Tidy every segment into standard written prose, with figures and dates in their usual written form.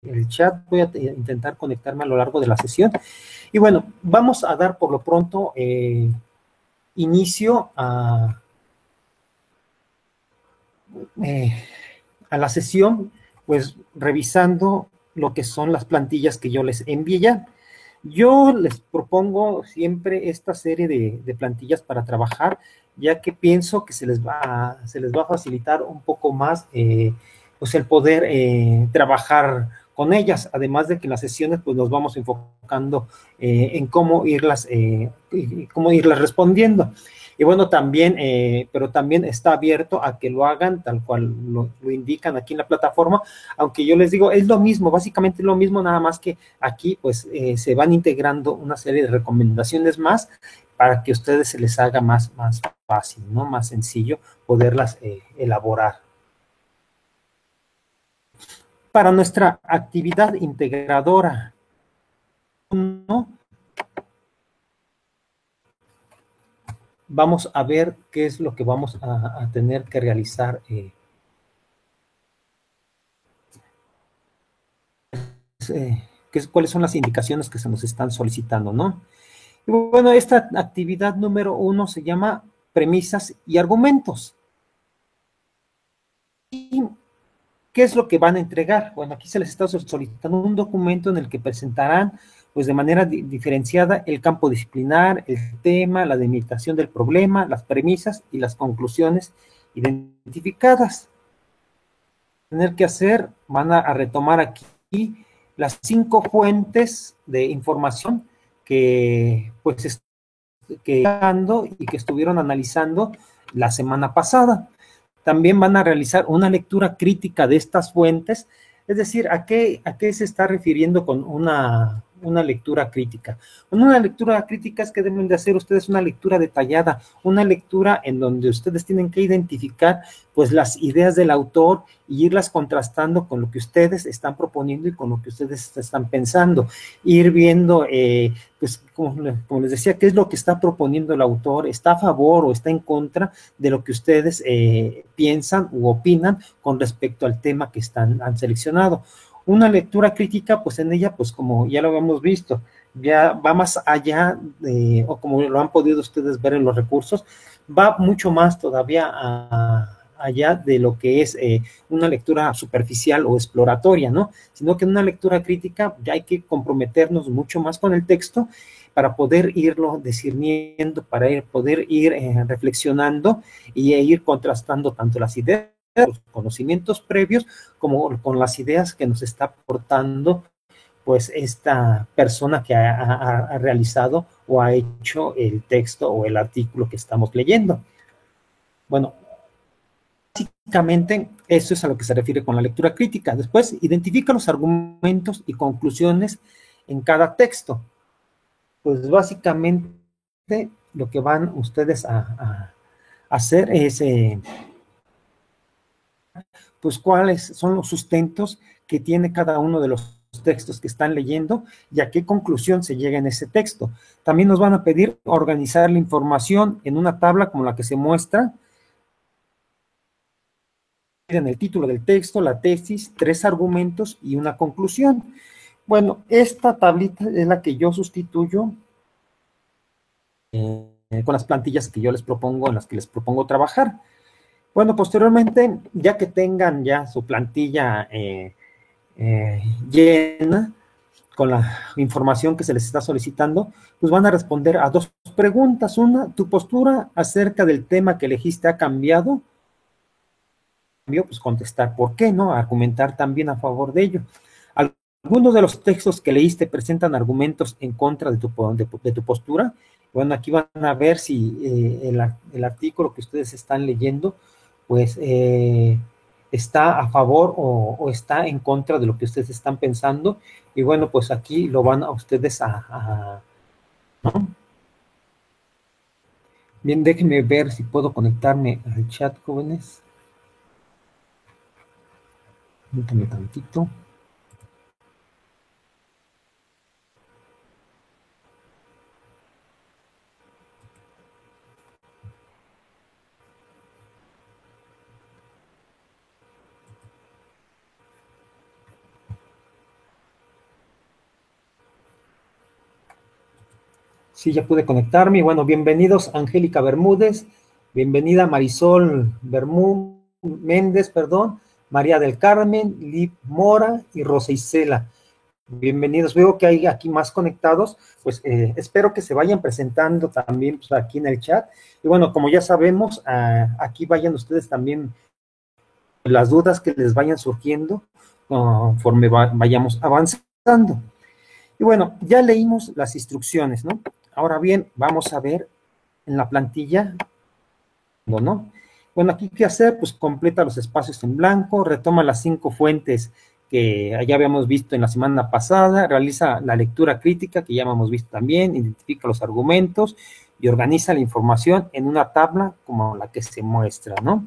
el chat, voy a intentar conectarme a lo largo de la sesión. Y bueno, vamos a dar por lo pronto inicio a la sesión, pues revisando lo que son las plantillas que yo les envié ya. Yo les propongo siempre esta serie de plantillas para trabajar, ya que pienso que se les va a facilitar un poco más pues el poder trabajar con ellas, además de que en las sesiones pues nos vamos enfocando en cómo irlas respondiendo. Y bueno, también, pero también está abierto a que lo hagan tal cual lo indican aquí en la plataforma, aunque yo les digo, es lo mismo, básicamente es lo mismo, nada más que aquí pues se van integrando una serie de recomendaciones más para que a ustedes se les haga más fácil, ¿no? Más sencillo poderlas elaborar. Para nuestra actividad integradora, ¿no? Vamos a ver qué es lo que vamos a tener que realizar. Cuáles son las indicaciones que se nos están solicitando, ¿no? Y bueno, esta actividad número 1 se llama premisas y argumentos. ¿Y qué es lo que van a entregar? Bueno, aquí se les está solicitando un documento en el que presentarán, pues de manera diferenciada, el campo disciplinar, el tema, la delimitación del problema, las premisas y las conclusiones identificadas. Tener que hacer, van a retomar aquí las 5 fuentes de información que pues que y que estuvieron analizando la semana pasada. También van a realizar una lectura crítica de estas fuentes, es decir, ¿a qué se está refiriendo con una lectura crítica? Una lectura crítica es que deben de hacer ustedes una lectura detallada, una lectura en donde ustedes tienen que identificar pues las ideas del autor y irlas contrastando con lo que ustedes están proponiendo y con lo que ustedes están pensando, ir viendo pues como les decía, qué es lo que está proponiendo el autor, está a favor o está en contra de lo que ustedes piensan u opinan con respecto al tema que han seleccionado. Una lectura crítica, pues en ella, pues como ya lo habíamos visto, ya va más allá, o como lo han podido ustedes ver en los recursos, va mucho más todavía allá de lo que es una lectura superficial o exploratoria, ¿no? Sino que en una lectura crítica ya hay que comprometernos mucho más con el texto para poder irlo discerniendo, para poder ir reflexionando y ir contrastando tanto las ideas, los conocimientos previos, como con las ideas que nos está aportando pues esta persona que ha realizado o ha hecho el texto o el artículo que estamos leyendo. Bueno, básicamente eso es a lo que se refiere con la lectura crítica. Después, identifica los argumentos y conclusiones en cada texto. Pues básicamente lo que van ustedes a hacer es, pues cuáles son los sustentos que tiene cada uno de los textos que están leyendo y a qué conclusión se llega en ese texto. También nos van a pedir organizar la información en una tabla como la que se muestra en el título del texto, la tesis, 3 argumentos y una conclusión. Bueno, esta tablita es la que yo sustituyo con las plantillas que yo les propongo, en las que les propongo trabajar. Bueno, posteriormente, ya que tengan ya su plantilla llena con la información que se les está solicitando, pues van a responder a 2 preguntas. Una, ¿tu postura acerca del tema que elegiste ha cambiado? Pues contestar por qué, ¿no? Argumentar también a favor de ello. Algunos de los textos que leíste presentan argumentos en contra de tu postura. Bueno, aquí van a ver si el artículo que ustedes están leyendo, pues está a favor o está en contra de lo que ustedes están pensando. Y bueno, pues aquí lo van a ustedes ¿no? Bien, déjenme ver si puedo conectarme al chat, jóvenes. Permítanme tantito. Sí, ya pude conectarme. Bueno, bienvenidos Angélica Bermúdez, bienvenida Marisol Méndez, perdón, María del Carmen, Lip Mora y Rosa Isela. Bienvenidos. Veo que hay aquí más conectados, pues espero que se vayan presentando también pues, aquí en el chat. Y bueno, como ya sabemos, aquí vayan ustedes también las dudas que les vayan surgiendo conforme vayamos avanzando. Y bueno, ya leímos las instrucciones, ¿no? Ahora bien, vamos a ver en la plantilla, ¿no? Bueno, aquí, ¿qué hacer? Pues completa los espacios en blanco, retoma las 5 fuentes que ya habíamos visto en la semana pasada, realiza la lectura crítica, que ya hemos visto también, identifica los argumentos y organiza la información en una tabla como la que se muestra, ¿no?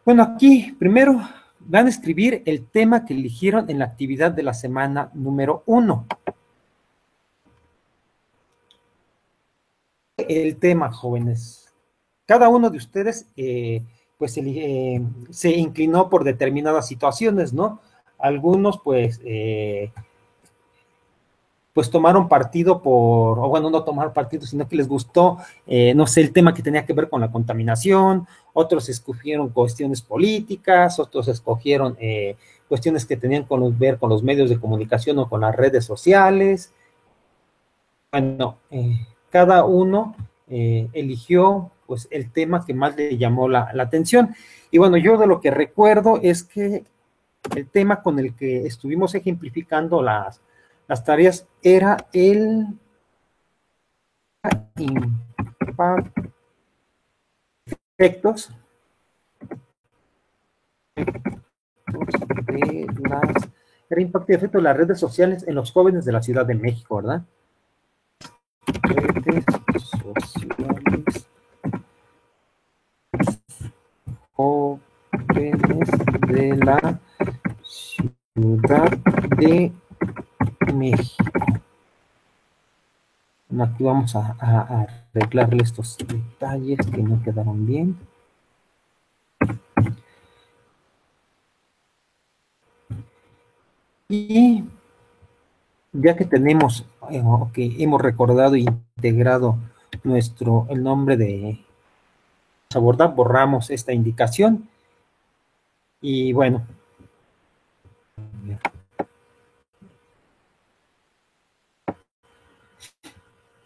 Bueno, aquí primero van a escribir el tema que eligieron en la actividad de la semana número 1. El tema, jóvenes. Cada uno de ustedes, pues, se inclinó por determinadas situaciones, ¿no? Algunos, pues tomaron partido o bueno, no tomaron partido, sino que les gustó, no sé, el tema que tenía que ver con la contaminación, otros escogieron cuestiones políticas, otros escogieron cuestiones que tenían que ver con los medios de comunicación o con las redes sociales. Bueno, cada uno eligió pues el tema que más le llamó la atención. Y bueno, yo de lo que recuerdo es que el tema con el que estuvimos ejemplificando las tareas era el efectos era impacto y efecto de las redes sociales en los jóvenes de la Ciudad de México, ¿verdad? Redes sociales, jóvenes de la Ciudad de México. Aquí vamos a arreglarle estos detalles que no quedaron bien. Y ya que tenemos, que hemos recordado e integrado el nombre de abordar, borramos esta indicación. Y bueno.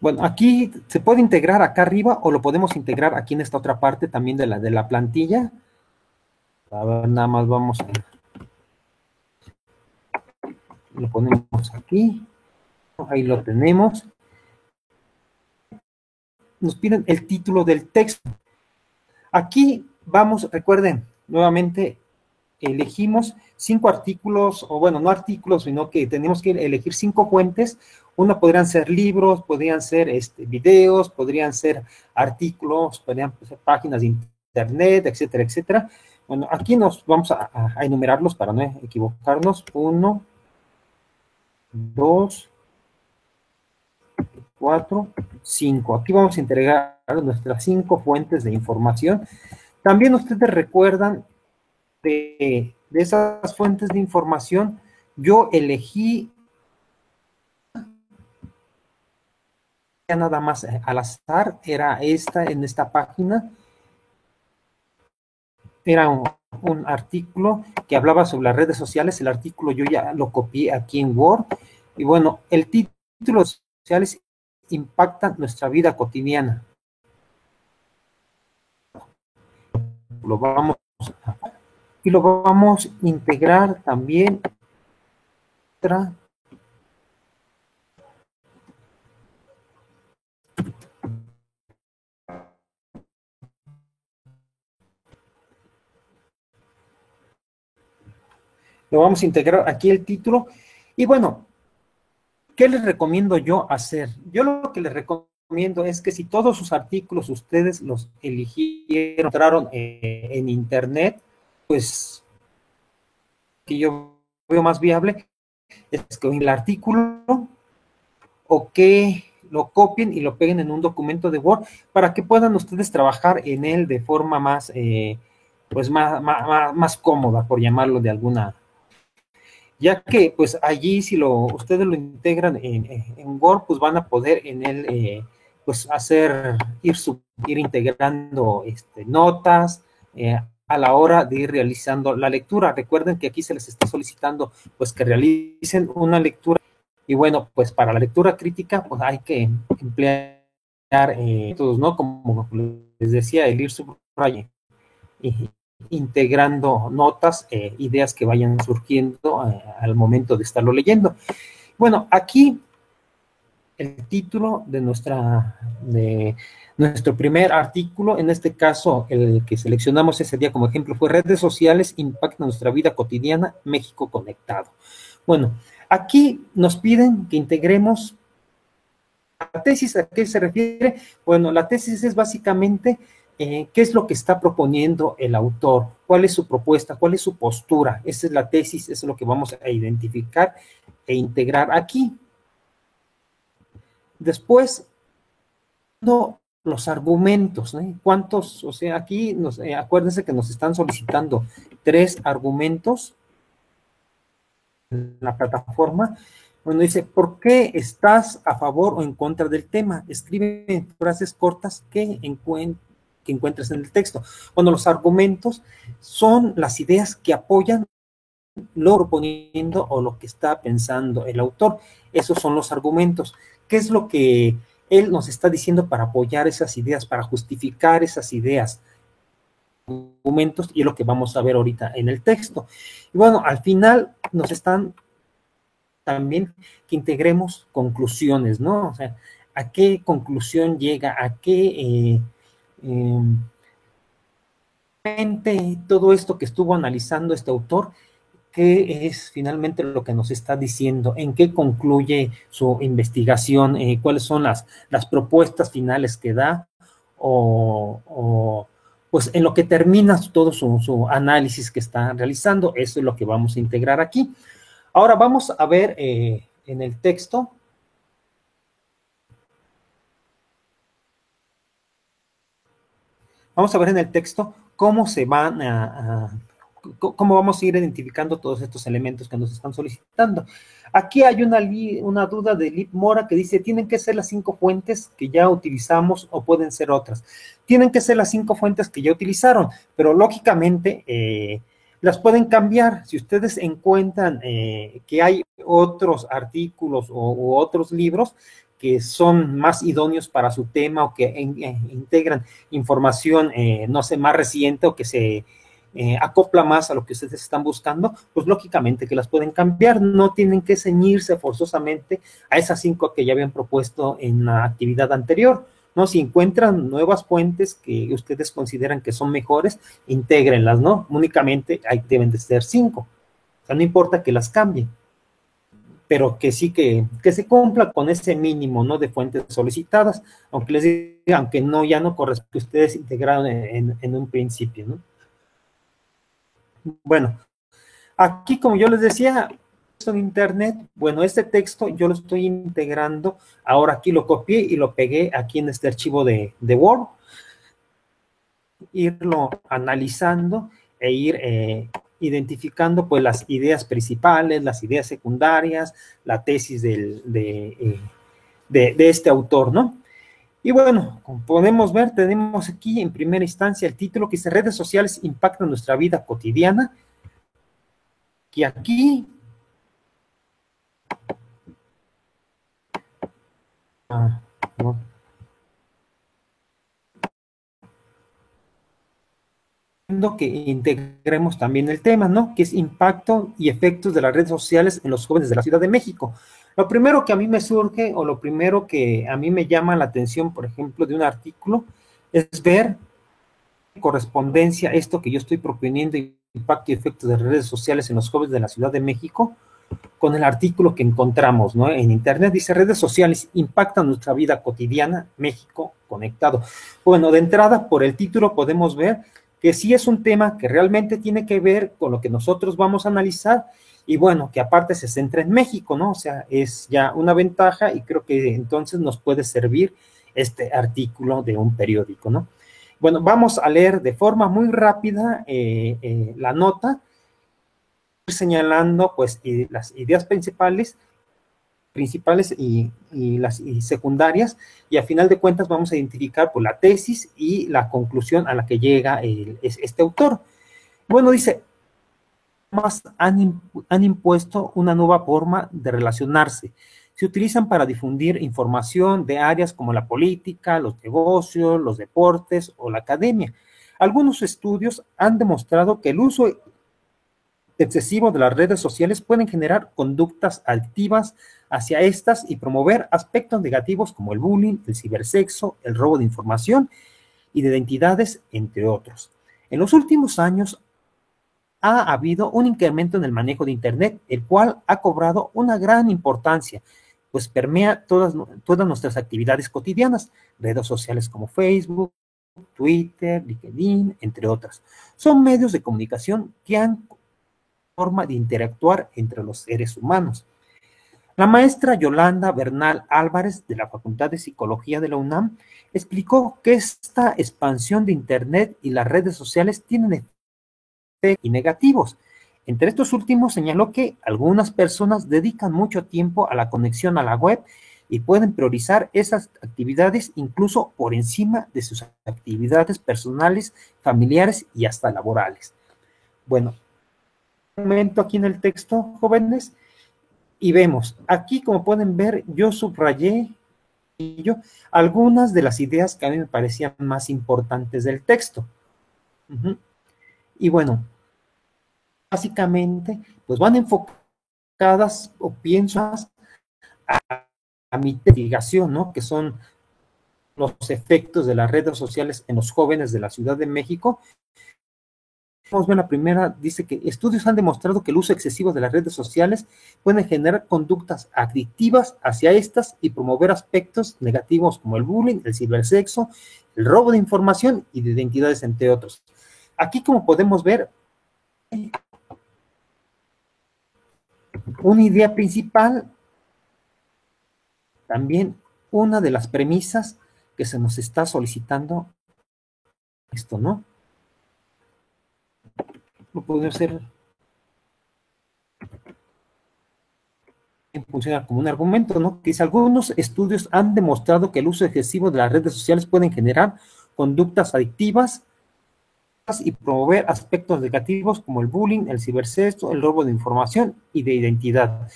Bueno, aquí se puede integrar acá arriba o lo podemos integrar aquí en esta otra parte también de la plantilla. A ver, nada más vamos a... Lo ponemos aquí. Ahí lo tenemos. Nos piden el título del texto. Aquí vamos, recuerden, nuevamente elegimos 5 artículos, o bueno, no artículos, sino que tenemos que elegir 5 fuentes. Una podrían ser libros, podrían ser videos, podrían ser artículos, podrían ser páginas de internet, etcétera, etcétera. Bueno, aquí nos vamos a enumerarlos para no equivocarnos. 1, 2, 4, 5. Aquí vamos a entregar nuestras 5 fuentes de información. También ustedes recuerdan de esas fuentes de información, yo elegí nada más al azar, era en esta página, era un artículo que hablaba sobre las redes sociales. El artículo yo ya lo copié aquí en Word, y bueno, el título de sociales impactan nuestra vida cotidiana. Lo vamos y lo vamos a integrar también lo vamos a integrar aquí el título. Y bueno, ¿qué les recomiendo yo hacer? Yo lo que les recomiendo es que si todos sus artículos ustedes los eligieron, entraron en internet, pues que yo veo más viable es que el artículo o que lo copien y lo peguen en un documento de Word para que puedan ustedes trabajar en él de forma más, pues más cómoda, por llamarlo de alguna. ya que pues allí si ustedes lo integran en Word, pues van a poder en él pues ir integrando notas a la hora de ir realizando la lectura. Recuerden que aquí se les está solicitando pues que realicen una lectura, y bueno, pues para la lectura crítica pues hay que emplear métodos, ¿no? Como les decía, el ir subrayando y integrando notas, ideas que vayan surgiendo al momento de estarlo leyendo. Bueno, aquí el título de nuestro primer artículo, en este caso el que seleccionamos ese día como ejemplo fue redes sociales impactan nuestra vida cotidiana, México conectado. Bueno, aquí nos piden que integremos la tesis. ¿A qué se refiere? Bueno, la tesis es básicamente qué es lo que está proponiendo el autor, cuál es su propuesta, cuál es su postura. Esa es la tesis, eso es lo que vamos a identificar e integrar aquí. Después, no, los argumentos, ¿no? ¿Cuántos? O sea, aquí acuérdense que nos están solicitando 3 argumentos en la plataforma. Bueno, dice, ¿por qué estás a favor o en contra del tema? Escribe frases cortas que encuentres en el texto. Bueno, los argumentos son las ideas que apoyan lo proponiendo o lo que está pensando el autor. Esos son los argumentos. ¿Qué es lo que él nos está diciendo para apoyar esas ideas, para justificar esas ideas? Argumentos, y es lo que vamos a ver ahorita en el texto. Y bueno, al final nos están también que integremos conclusiones, ¿no? O sea, ¿a qué conclusión llega? ¿A qué todo esto que estuvo analizando este autor, qué es finalmente lo que nos está diciendo? ¿En qué concluye su investigación? ¿Cuáles son las propuestas finales que da? Pues en lo que termina todo su análisis que está realizando. Eso es lo que vamos a integrar aquí. Ahora vamos a ver en el texto. Vamos a ver en el texto cómo se van cómo vamos a ir identificando todos estos elementos que nos están solicitando. Aquí hay una duda de Lip Mora que dice, ¿tienen que ser las 5 fuentes que ya utilizamos o pueden ser otras? Tienen que ser las 5 fuentes que ya utilizaron, pero lógicamente las pueden cambiar. Si ustedes encuentran que hay otros artículos u otros libros que son más idóneos para su tema o que integran información, no sé, más reciente o que se acopla más a lo que ustedes están buscando, pues lógicamente que las pueden cambiar. No tienen que ceñirse forzosamente a esas 5 que ya habían propuesto en la actividad anterior, ¿no? Si encuentran nuevas fuentes que ustedes consideran que son mejores, intégrenlas, ¿no? Únicamente ahí deben de ser 5. O sea, no importa que las cambien, pero que sí que se cumpla con ese mínimo, ¿no? De fuentes solicitadas, aunque les diga, aunque no, ya no corresponde que ustedes integraron en un principio, ¿no? Bueno, aquí como yo les decía, en internet, bueno, este texto yo lo estoy integrando, ahora aquí lo copié y lo pegué aquí en este archivo de Word, irlo analizando e ir identificando pues las ideas principales, las ideas secundarias, la tesis de este autor, ¿no? Y bueno, como podemos ver, tenemos aquí en primera instancia el título que dice redes sociales impactan nuestra vida cotidiana, y aquí no, que integremos también el tema, ¿no? Que es impacto y efectos de las redes sociales en los jóvenes de la Ciudad de México. Lo primero que a mí me surge, o lo primero que a mí me llama la atención, por ejemplo, de un artículo, es ver correspondencia esto que yo estoy proponiendo, impacto y efectos de las redes sociales en los jóvenes de la Ciudad de México, con el artículo que encontramos, ¿no? En internet dice, redes sociales impactan nuestra vida cotidiana, México conectado. Bueno, de entrada, por el título podemos ver que sí es un tema que realmente tiene que ver con lo que nosotros vamos a analizar, y bueno, que aparte se centra en México, ¿no? O sea, es ya una ventaja, y creo que entonces nos puede servir este artículo de un periódico, ¿no? Bueno, vamos a leer de forma muy rápida la nota. señalando pues las ideas principales y secundarias, y a final de cuentas vamos a identificar pues, la tesis y la conclusión a la que llega este autor. Bueno, dice, han impuesto una nueva forma de relacionarse. Se utilizan para difundir información de áreas como la política, los negocios, los deportes o la academia. Algunos estudios han demostrado que el uso excesivo de las redes sociales pueden generar conductas adictivas hacia estas y promover aspectos negativos como el bullying, el cibersexo, el robo de información y de identidades, entre otros. En los últimos años ha habido un incremento en el manejo de Internet, el cual ha cobrado una gran importancia, pues permea todas nuestras actividades cotidianas, redes sociales como Facebook, Twitter, LinkedIn, entre otras. Son medios de comunicación que han forma de interactuar entre los seres humanos. La maestra Yolanda Bernal Álvarez, de la Facultad de Psicología de la UNAM, explicó que esta expansión de Internet y las redes sociales tienen efectos y negativos. Entre estos últimos señaló que algunas personas dedican mucho tiempo a la conexión a la web y pueden priorizar esas actividades incluso por encima de sus actividades personales, familiares y hasta laborales. Bueno, momento aquí en el texto, jóvenes, y vemos, aquí como pueden ver, yo subrayé algunas de las ideas que a mí me parecían más importantes del texto. Y bueno, básicamente, pues van enfocadas o piensas a mi investigación, ¿no? Que son los efectos de las redes sociales en los jóvenes de la Ciudad de México. Vamos a ver la primera, dice que estudios han demostrado que el uso excesivo de las redes sociales puede generar conductas adictivas hacia estas y promover aspectos negativos como el bullying, el cibersexo, el robo de información y de identidades, entre otros. Aquí, como podemos ver, una idea principal, también una de las premisas que se nos está solicitando, esto, ¿no? No puede ser funciona como un argumento, ¿no? Que dice, algunos estudios han demostrado que el uso excesivo de las redes sociales pueden generar conductas adictivas y promover aspectos negativos como el bullying, el cibersexo, el robo de información y de identidad.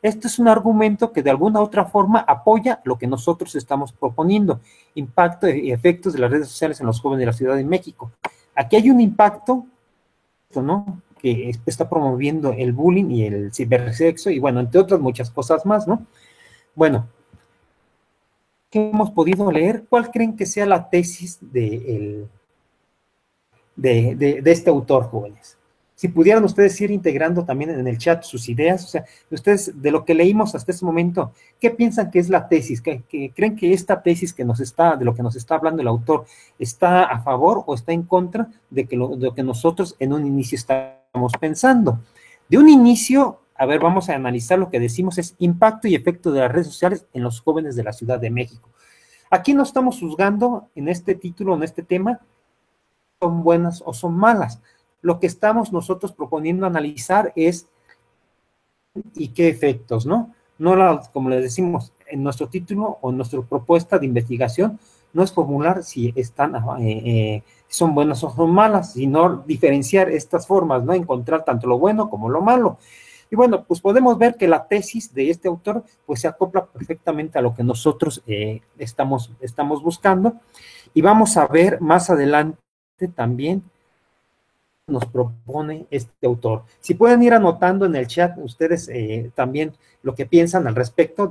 Este es un argumento que de alguna u otra forma apoya lo que nosotros estamos proponiendo, impacto y efectos de las redes sociales en los jóvenes de la Ciudad de México. Aquí hay un impacto, ¿no?, que está promoviendo el bullying y el cibersexo, y bueno, entre otras muchas cosas más, ¿no? Bueno, ¿qué hemos podido leer? ¿Cuál creen que sea la tesis de este autor, jóvenes? Si pudieran ustedes ir integrando también en el chat sus ideas, o sea, ustedes, de lo que leímos hasta este momento, ¿qué piensan que es la tesis? ¿Creen que esta tesis de lo que nos está hablando el autor, está a favor o está en contra de lo que nosotros en un inicio estamos pensando? De un inicio, a ver, vamos a analizar lo que decimos es impacto y efecto de las redes sociales en los jóvenes de la Ciudad de México. Aquí no estamos juzgando en este título, en este tema, son buenas o son malas. Lo que estamos nosotros proponiendo analizar es y qué efectos, ¿no? No, como les decimos, en nuestro título o en nuestra propuesta de investigación, no es formular si son buenas o son malas, sino diferenciar estas formas, ¿no? Encontrar tanto lo bueno como lo malo. Y bueno, pues podemos ver que la tesis de este autor, pues se acopla perfectamente a lo que nosotros estamos buscando. Y vamos a ver más adelante también nos propone este autor. Si pueden ir anotando en el chat ustedes también lo que piensan al respecto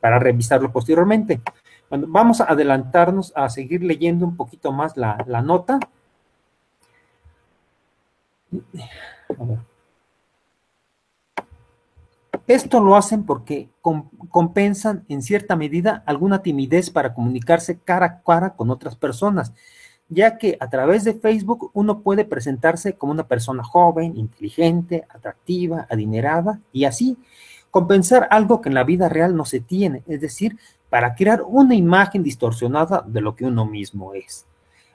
para revisarlo posteriormente. Bueno, vamos a adelantarnos a seguir leyendo un poquito más la nota. A ver. Esto lo hacen porque compensan en cierta medida alguna timidez para comunicarse cara a cara con otras personas, ya que a través de Facebook uno puede presentarse como una persona joven, inteligente, atractiva, adinerada, y así compensar algo que en la vida real no se tiene, es decir, para crear una imagen distorsionada de lo que uno mismo es.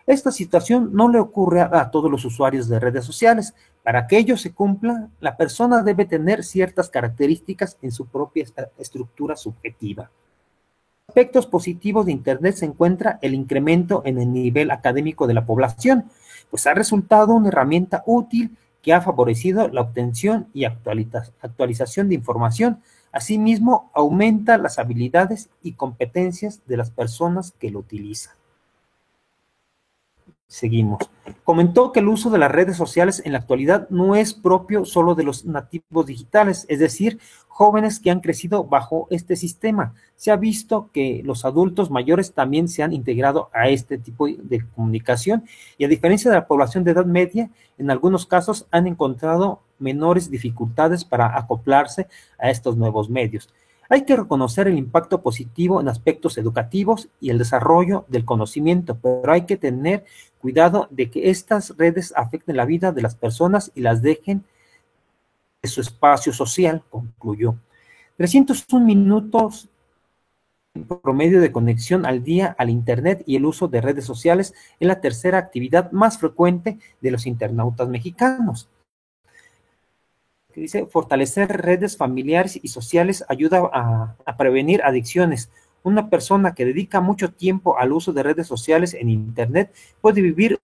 Esta situación no le ocurre a todos los usuarios de redes sociales, Para que ello se cumpla, la persona debe tener ciertas características en su propia estructura subjetiva. Aspectos positivos de Internet se encuentra el incremento en el nivel académico de la población, pues ha resultado una herramienta útil que ha favorecido la obtención y actualización de información. Asimismo, aumenta las habilidades y competencias de las personas que lo utilizan. Seguimos. Comentó que el uso de las redes sociales en la actualidad no es propio solo de los nativos digitales, es decir, jóvenes que han crecido bajo este sistema. Se ha visto que los adultos mayores también se han integrado a este tipo de comunicación y a diferencia de la población de edad media, en algunos casos han encontrado menores dificultades para acoplarse a estos nuevos medios. Hay que reconocer el impacto positivo en aspectos educativos y el desarrollo del conocimiento, pero hay que tener cuidado de que estas redes afecten la vida de las personas y las dejen de su espacio social, concluyó. 301 minutos en promedio de conexión al día al Internet y el uso de redes sociales es la tercera actividad más frecuente de los internautas mexicanos. Que dice, fortalecer redes familiares y sociales ayuda a prevenir adicciones. Una persona que dedica mucho tiempo al uso de redes sociales en Internet puede vivir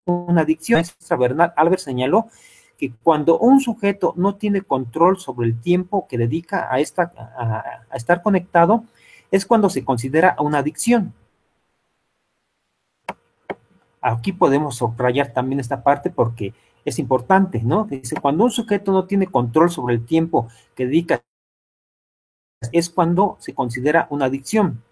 una adicción. Bernal Albert señaló que cuando un sujeto no tiene control sobre el tiempo que dedica a estar conectado, es cuando se considera una adicción. Aquí podemos subrayar también esta parte porque es importante, ¿no? Dice, cuando un sujeto no tiene control sobre el tiempo que dedica, es cuando se considera una adicción.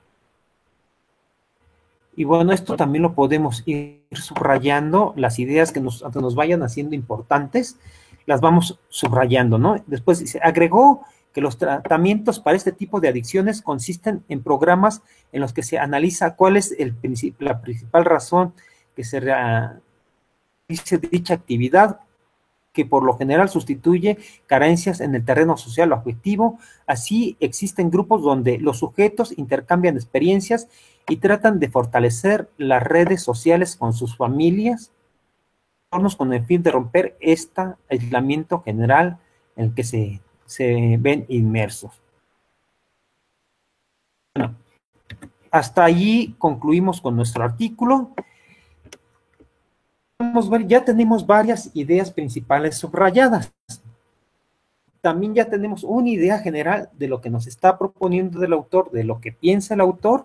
Y bueno, esto también lo podemos ir subrayando, las ideas que nos vayan haciendo importantes, las vamos subrayando, ¿no? Después dice, agregó que los tratamientos para este tipo de adicciones consisten en programas en los que se analiza cuál es la principal razón que se realiza dicha actividad, que por lo general sustituye carencias en el terreno social o afectivo. Así existen grupos donde los sujetos intercambian experiencias y tratan de fortalecer las redes sociales con sus familias, con el fin de romper este aislamiento general en el que se ven inmersos. Bueno, hasta allí concluimos con nuestro artículo. Ya tenemos varias ideas principales subrayadas. También ya tenemos una idea general de lo que nos está proponiendo el autor, de lo que piensa el autor.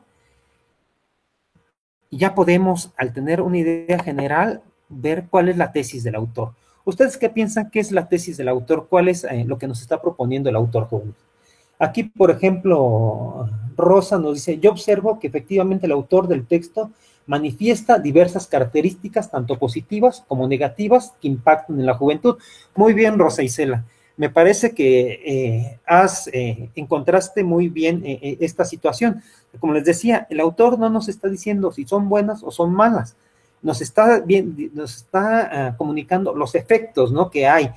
Y ya podemos, al tener una idea general, ver cuál es la tesis del autor. ¿Ustedes qué piensan que es la tesis del autor? ¿Cuál es lo que nos está proponiendo el autor joven? Aquí, por ejemplo, Rosa nos dice, yo observo que efectivamente el autor del texto manifiesta diversas características, tanto positivas como negativas, que impactan en la juventud. Muy bien, Rosa Isela. Me parece que encontraste muy bien esta situación. Como les decía, el autor no nos está diciendo si son buenas o son malas. Nos está comunicando los efectos, ¿no?, que hay,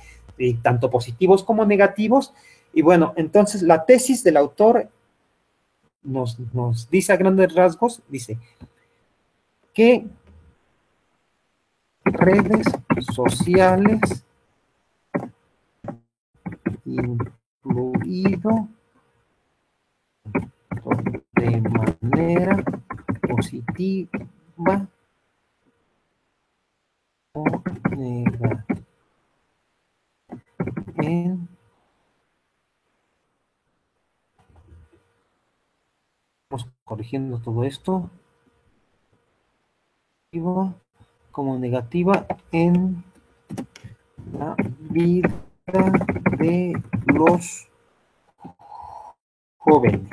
tanto positivos como negativos. Y bueno, entonces la tesis del autor nos dice a grandes rasgos, dice que redes sociales, incluido de manera positiva o negativa Vamos corrigiendo todo esto como negativa en la vida de los jóvenes.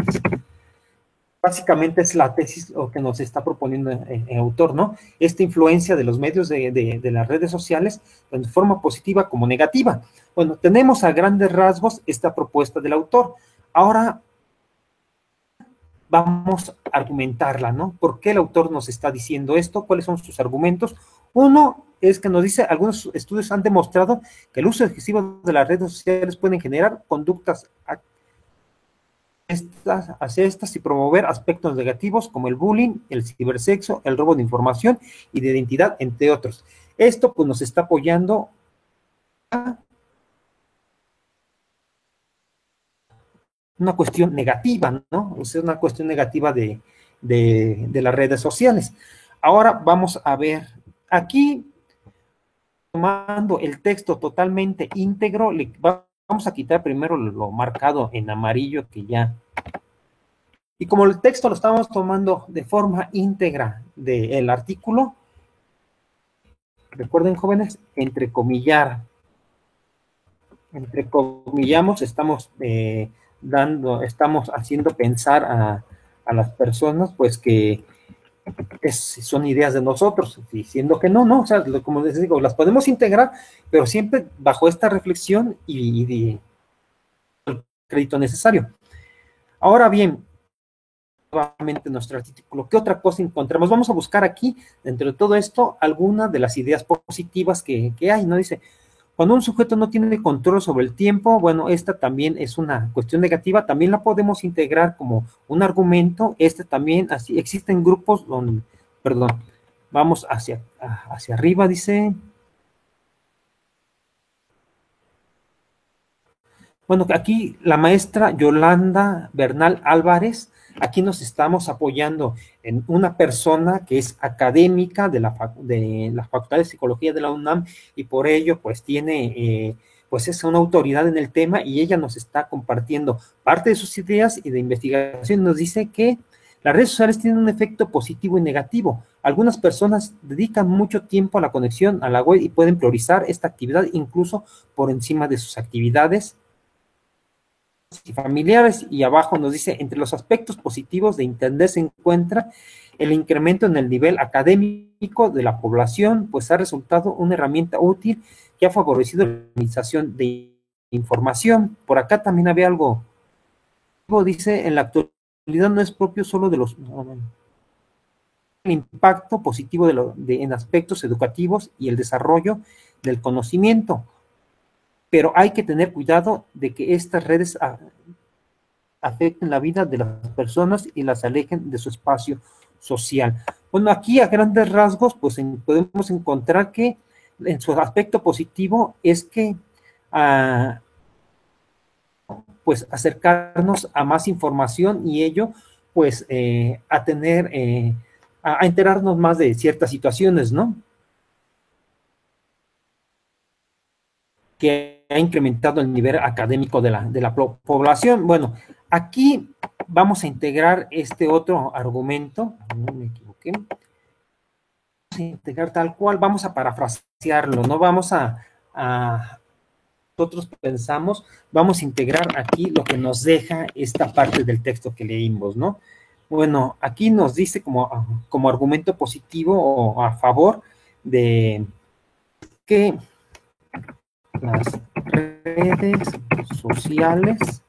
Básicamente es la tesis lo que nos está proponiendo el autor, ¿no? Esta influencia de los medios de las redes sociales, tanto de forma positiva como negativa. Bueno, tenemos a grandes rasgos esta propuesta del autor. Ahora vamos a argumentarla, ¿no? ¿Por qué el autor nos está diciendo esto? ¿Cuáles son sus argumentos? Uno es que nos dice, algunos estudios han demostrado que el uso excesivo de las redes sociales pueden generar conductas hacia estas y promover aspectos negativos como el bullying, el cibersexo, el robo de información y de identidad, entre otros. Esto pues nos está apoyando una cuestión negativa, ¿no? O sea, una cuestión negativa de las redes sociales. Ahora vamos a ver, aquí, tomando el texto totalmente íntegro, vamos a quitar primero lo marcado en amarillo que ya... Y como el texto lo estamos tomando de forma íntegra del artículo, recuerden, jóvenes, entrecomillamos, estamos estamos haciendo pensar a las personas, pues que son ideas de nosotros, diciendo que no, o sea, como les digo, las podemos integrar, pero siempre bajo esta reflexión y el crédito necesario. Ahora bien, nuevamente nuestro artículo, ¿qué otra cosa encontramos? Vamos a buscar aquí, dentro de todo esto, alguna de las ideas positivas que hay, ¿no? Dice, cuando un sujeto no tiene control sobre el tiempo, bueno, esta también es una cuestión negativa, también la podemos integrar como un argumento, también, así, existen grupos donde, perdón, vamos hacia arriba, dice, bueno, aquí la maestra Yolanda Bernal Álvarez, aquí nos estamos apoyando en una persona que es académica de la Facultad de Psicología de la UNAM y por ello pues tiene, pues es una autoridad en el tema y ella nos está compartiendo parte de sus ideas y de investigación. Nos dice que las redes sociales tienen un efecto positivo y negativo. Algunas personas dedican mucho tiempo a la conexión a la web y pueden priorizar esta actividad incluso por encima de sus actividades y familiares, y abajo nos dice, entre los aspectos positivos de Internet se encuentra el incremento en el nivel académico de la población, pues ha resultado una herramienta útil que ha favorecido la organización de información. Por acá también había algo, dice, en la actualidad no es propio solo de los... el impacto positivo en aspectos educativos y el desarrollo del conocimiento, pero hay que tener cuidado de que estas redes afecten la vida de las personas y las alejen de su espacio social. Bueno, aquí a grandes rasgos, pues podemos encontrar que en su aspecto positivo es que pues acercarnos a más información y ello, pues a tener, a enterarnos más de ciertas situaciones, ¿no? Que ha incrementado el nivel académico de la población. Bueno, aquí vamos a integrar este otro argumento, no me equivoqué, vamos a integrar tal cual, vamos a parafrasearlo, no vamos nosotros pensamos, vamos a integrar aquí lo que nos deja esta parte del texto que leímos, ¿no? Bueno, aquí nos dice como argumento positivo o a favor de que las redes sociales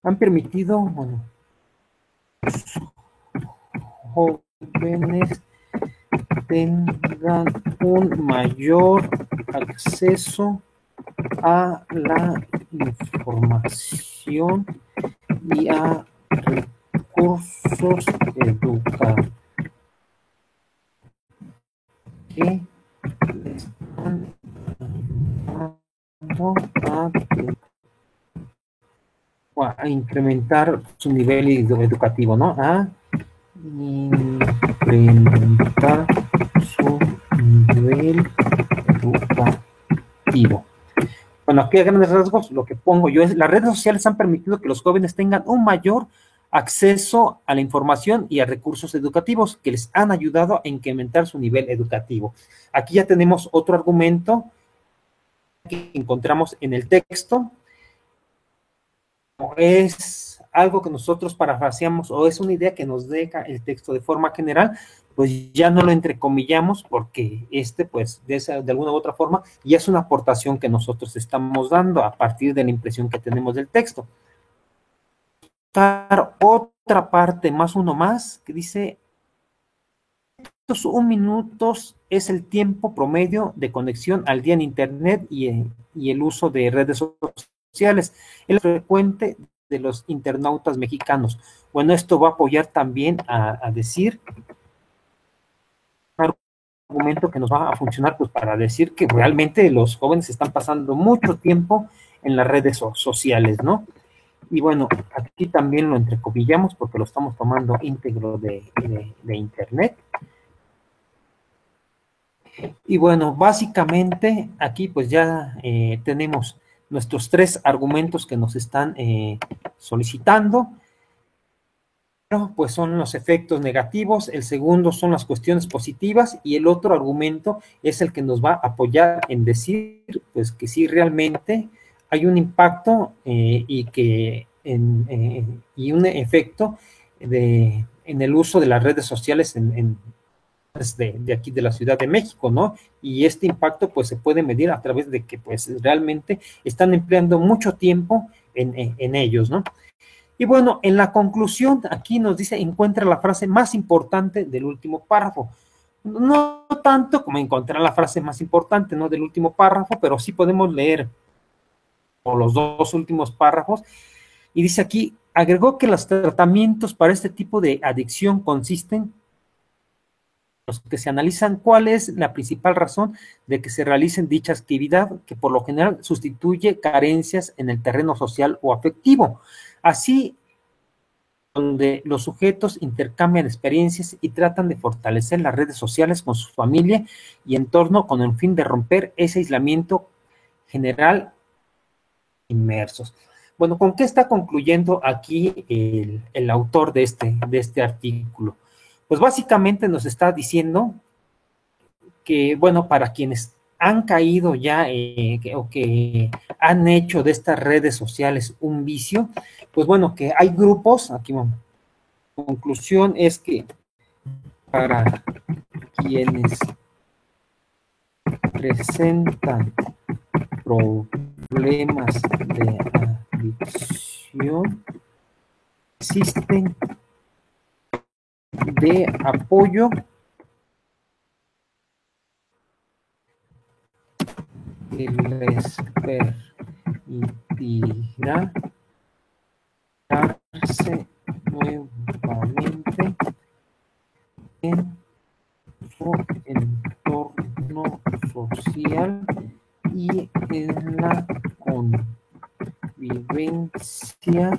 han permitido, bueno, jóvenes tengan un mayor acceso a la información y a recursos educativos que están a incrementar su nivel educativo, ¿no? A incrementar su nivel educativo. Bueno, aquí a grandes rasgos lo que pongo yo es, las redes sociales han permitido que los jóvenes tengan un mayor acceso a la información y a recursos educativos que les han ayudado a incrementar su nivel educativo. Aquí ya tenemos otro argumento que encontramos en el texto. Es algo que nosotros parafraseamos o es una idea que nos deja el texto de forma general, pues ya no lo entrecomillamos porque pues de alguna u otra forma ya es una aportación que nosotros estamos dando a partir de la impresión que tenemos del texto. Otra parte más uno más que dice 1 minutos es el tiempo promedio de conexión al día en internet y el uso de redes sociales. Es frecuente de los internautas mexicanos. Bueno, esto va a apoyar también a decir un argumento que nos va a funcionar pues para decir que realmente los jóvenes están pasando mucho tiempo en las redes sociales, ¿no? Y bueno, aquí también lo entrecomillamos porque lo estamos tomando íntegro de internet. Y bueno, básicamente aquí pues ya tenemos nuestros 3 argumentos que nos están solicitando. Pues son los efectos negativos, el segundo son las cuestiones positivas y el otro argumento es el que nos va a apoyar en decir pues que sí realmente hay un impacto y un efecto en el uso de las redes sociales de aquí de la Ciudad de México, ¿no? Y este impacto pues se puede medir a través de que pues realmente están empleando mucho tiempo en ellos, ¿no? Y bueno, en la conclusión, aquí nos dice, encuentra la frase más importante del último párrafo. No tanto como encontrar la frase más importante, ¿no? Del último párrafo, pero sí podemos leer los 2 últimos párrafos. Y dice aquí, agregó que los tratamientos para este tipo de adicción consisten los que se analizan cuál es la principal razón de que se realicen dicha actividad, que por lo general sustituye carencias en el terreno social o afectivo. Así, donde los sujetos intercambian experiencias y tratan de fortalecer las redes sociales con su familia y entorno con el fin de romper ese aislamiento general inmersos. Bueno, ¿con qué está concluyendo aquí el autor de este artículo? Pues básicamente nos está diciendo que, bueno, para quienes han caído ya o que han hecho de estas redes sociales un vicio, pues bueno, que hay grupos, aquí vamos, la conclusión es que para quienes presentan problemas de adicción, existen de apoyo que les permitirá darse nuevamente en su entorno social y en la convivencia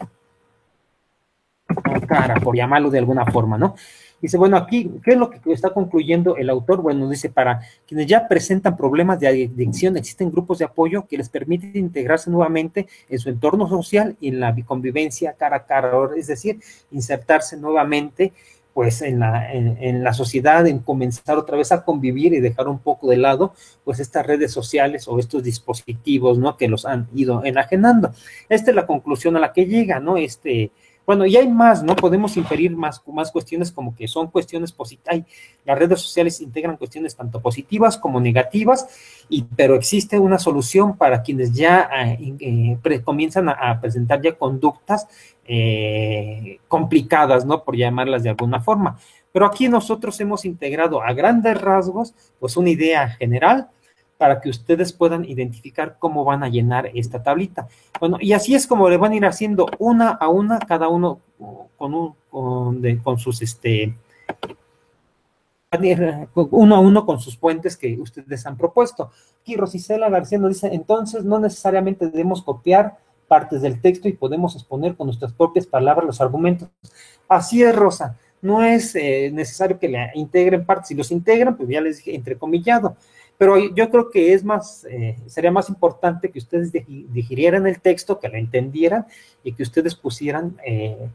cara, por llamarlo de alguna forma, ¿no? Dice, bueno, aquí, ¿qué es lo que está concluyendo el autor? Bueno, dice, para quienes ya presentan problemas de adicción, existen grupos de apoyo que les permiten integrarse nuevamente en su entorno social y en la convivencia cara a cara, es decir, insertarse nuevamente pues en la sociedad, en comenzar otra vez a convivir y dejar un poco de lado pues estas redes sociales o estos dispositivos, ¿no? Que los han ido enajenando. Esta es la conclusión a la que llega, ¿no? Bueno, y hay más, ¿no? Podemos inferir más cuestiones como que son cuestiones positivas. Las redes sociales integran cuestiones tanto positivas como negativas, pero existe una solución para quienes ya comienzan a presentar ya conductas complicadas, ¿no? Por llamarlas de alguna forma. Pero aquí nosotros hemos integrado a grandes rasgos, pues una idea general para que ustedes puedan identificar cómo van a llenar esta tablita. Bueno, y así es como le van a ir haciendo una a una, cada uno con sus, uno a uno con sus puentes que ustedes han propuesto. Aquí Rosicela García nos dice, entonces no necesariamente debemos copiar partes del texto y podemos exponer con nuestras propias palabras los argumentos. Así es, Rosa, no es necesario que le integren partes, si los integran, pues ya les dije entrecomillado, pero yo creo que es más, sería más importante que ustedes digirieran el texto, que lo entendieran y que ustedes pusieran, qué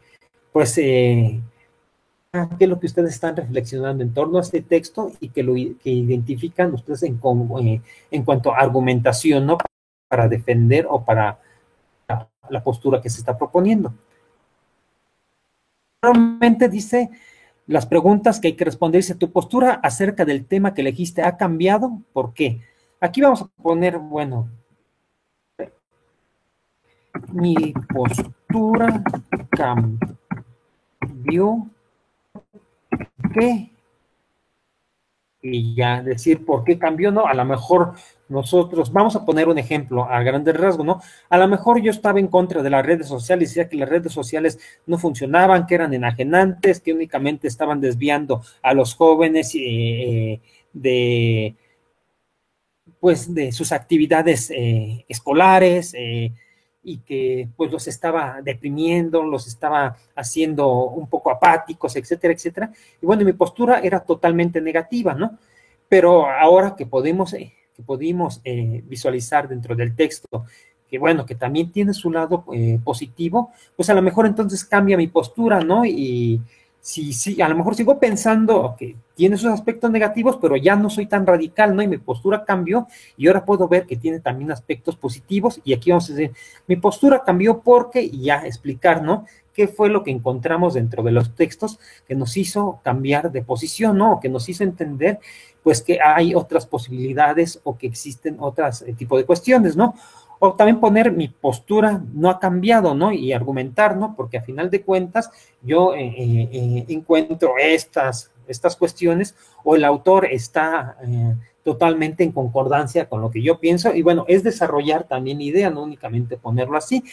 es lo que ustedes están reflexionando en torno a este texto y que identifican ustedes en cuanto a argumentación, ¿no? Para defender o para la postura que se está proponiendo. Normalmente dice las preguntas que hay que responder, dice, ¿tu postura acerca del tema que elegiste ha cambiado? ¿Por qué? Aquí vamos a poner, bueno, mi postura cambió, ¿qué? y ya decir por qué cambió, ¿no? A lo mejor nosotros, vamos a poner un ejemplo a grandes rasgos, ¿no? A lo mejor yo estaba en contra de las redes sociales, decía que las redes sociales no funcionaban, que eran enajenantes, que únicamente estaban desviando a los jóvenes de, pues, de sus actividades escolares, y que pues los estaba deprimiendo, los estaba haciendo un poco apáticos, etcétera, etcétera. Y bueno, mi postura era totalmente negativa, ¿no? Pero ahora que pudimos visualizar dentro del texto, que bueno, que también tiene su lado positivo, pues a lo mejor entonces cambia mi postura, ¿no? Y sí, a lo mejor sigo pensando que tiene sus aspectos negativos, pero ya no soy tan radical, ¿no? Y mi postura cambió y ahora puedo ver que tiene también aspectos positivos y aquí vamos a decir, mi postura cambió porque, y ya explicar, ¿no? ¿Qué fue lo que encontramos dentro de los textos que nos hizo cambiar de posición, ¿no? O que nos hizo entender, pues, que hay otras posibilidades o que existen otros tipo de cuestiones, ¿no? O también poner mi postura no ha cambiado, ¿no? Y argumentar, ¿no? Porque a final de cuentas yo encuentro estas cuestiones o el autor está totalmente en concordancia con lo que yo pienso y bueno, es desarrollar también idea, no únicamente ponerlo así.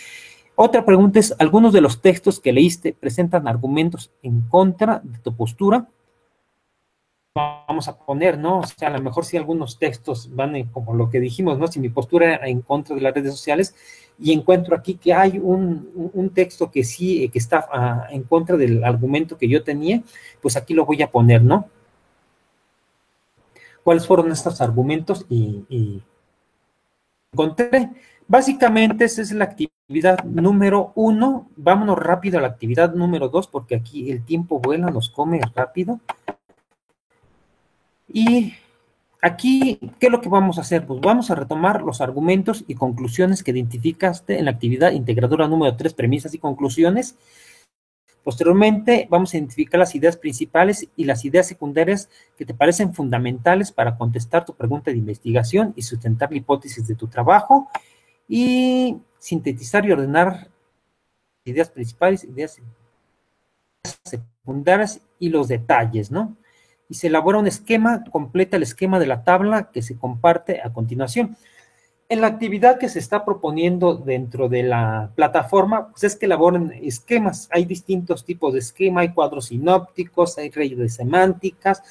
Otra pregunta es, ¿algunos de los textos que leíste presentan argumentos en contra de tu postura? Vamos a poner, ¿no? O sea, a lo mejor si algunos textos van como lo que dijimos, ¿no? Si mi postura era en contra de las redes sociales y encuentro aquí que hay un texto que sí, que está en contra del argumento que yo tenía, pues aquí lo voy a poner, ¿no? ¿Cuáles fueron estos argumentos? Y encontré. Básicamente esa es la actividad número 1. Vámonos rápido a la actividad número 2 porque aquí el tiempo vuela, nos come rápido. Y aquí, ¿qué es lo que vamos a hacer? Pues vamos a retomar los argumentos y conclusiones que identificaste en la actividad integradora número 3, premisas y conclusiones. Posteriormente, vamos a identificar las ideas principales y las ideas secundarias que te parecen fundamentales para contestar tu pregunta de investigación y sustentar la hipótesis de tu trabajo. Y sintetizar y ordenar ideas principales, ideas secundarias y los detalles, ¿no? Y se elabora un esquema, completa el esquema de la tabla que se comparte a continuación. En la actividad que se está proponiendo dentro de la plataforma, pues es que elaboren esquemas. Hay distintos tipos de esquema, hay cuadros sinópticos, hay redes semánticas,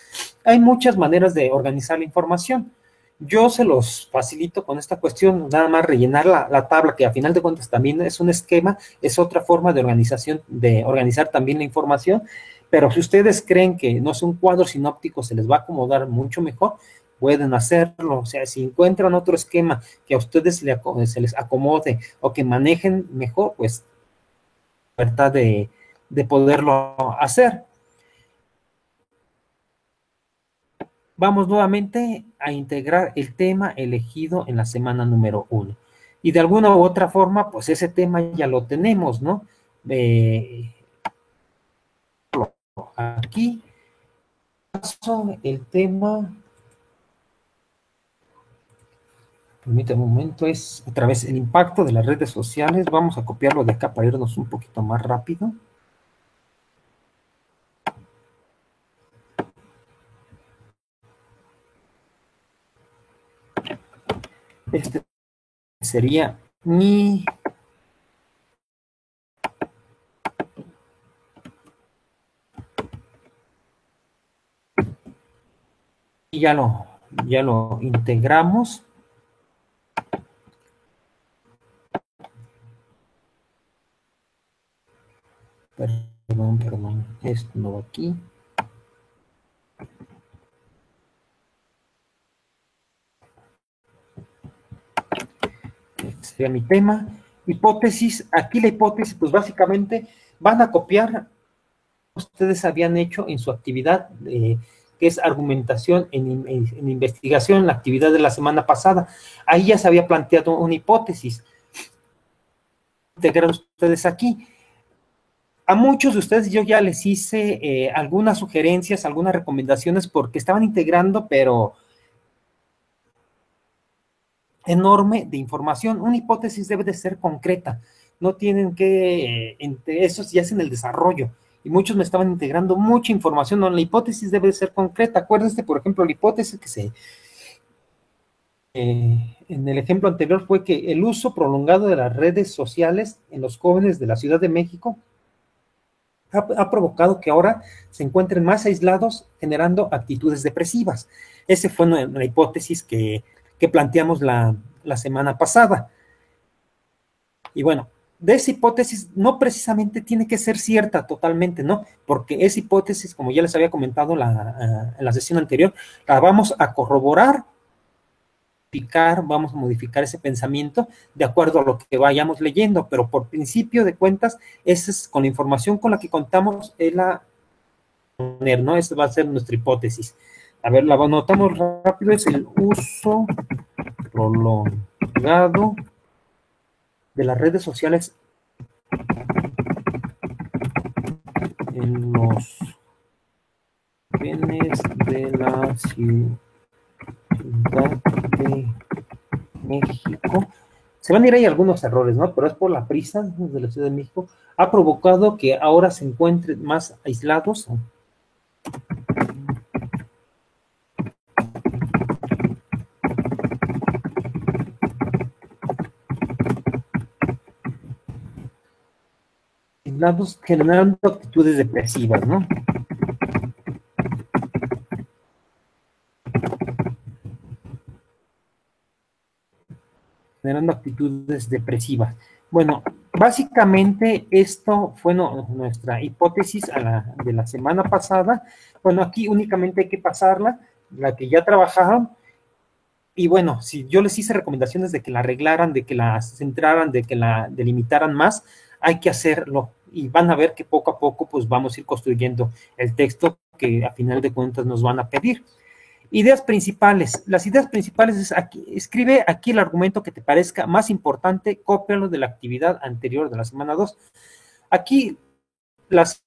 hay muchas maneras de organizar la información. Yo se los facilito con esta cuestión, nada más rellenar la tabla, que a final de cuentas también es un esquema, es otra forma de organización, de organizar también la información, pero si ustedes creen que no es un cuadro sinóptico, se les va a acomodar mucho mejor, pueden hacerlo. O sea, si encuentran otro esquema que a ustedes se les acomode o que manejen mejor, pues libertad de poderlo hacer. Vamos nuevamente a integrar el tema elegido en la semana número 1. Y de alguna u otra forma, pues ese tema ya lo tenemos, ¿no? Aquí paso el tema. Permítame un momento, es otra vez el impacto de las redes sociales. Vamos a copiarlo de acá para irnos un poquito más rápido. Este sería mi y ya lo integramos. Perdón, esto no va aquí. Este sería mi tema. Hipótesis, aquí la hipótesis, pues básicamente van a copiar, ustedes habían hecho en su actividad, que es argumentación en investigación, la actividad de la semana pasada. Ahí ya se había planteado una hipótesis. Integrar ustedes aquí. A muchos de ustedes yo ya les hice algunas sugerencias, algunas recomendaciones porque estaban integrando, pero enorme de información. Una hipótesis debe de ser concreta, no tienen que, eso ya es en el desarrollo, y muchos me estaban integrando mucha información, no, la hipótesis debe ser concreta. Acuérdense, por ejemplo, la hipótesis que en el ejemplo anterior fue que el uso prolongado de las redes sociales en los jóvenes de la Ciudad de México ha provocado que ahora se encuentren más aislados, generando actitudes depresivas. Esa fue la hipótesis que planteamos la semana pasada. Y bueno, de esa hipótesis no precisamente tiene que ser cierta totalmente, ¿no? Porque esa hipótesis, como ya les había comentado en la sesión anterior, la vamos a corroborar, vamos a modificar ese pensamiento de acuerdo a lo que vayamos leyendo, pero por principio de cuentas, esa es con la información con la que contamos, ¿no? Esa va a ser nuestra hipótesis. A ver, la anotamos rápido, es el uso prolongado de las redes sociales en los bienes de la Ciudad de México. Se van a ir ahí algunos errores, ¿no? Pero es por la prisa de la Ciudad de México. Ha provocado que ahora se encuentren más aislados. Aislados generando actitudes depresivas, ¿no? Generando actitudes depresivas. Bueno, básicamente esto fue nuestra hipótesis de la semana pasada. Bueno, aquí únicamente hay que pasarla, la que ya trabajaron. Y bueno, si yo les hice recomendaciones de que la arreglaran, de que la centraran, de que la delimitaran más, hay que hacerlo. Y van a ver que poco a poco pues vamos a ir construyendo el texto que a final de cuentas nos van a pedir. Ideas principales. Las ideas principales es aquí, escribe aquí el argumento que te parezca más importante, cópialo de la actividad anterior de la semana 2. Aquí las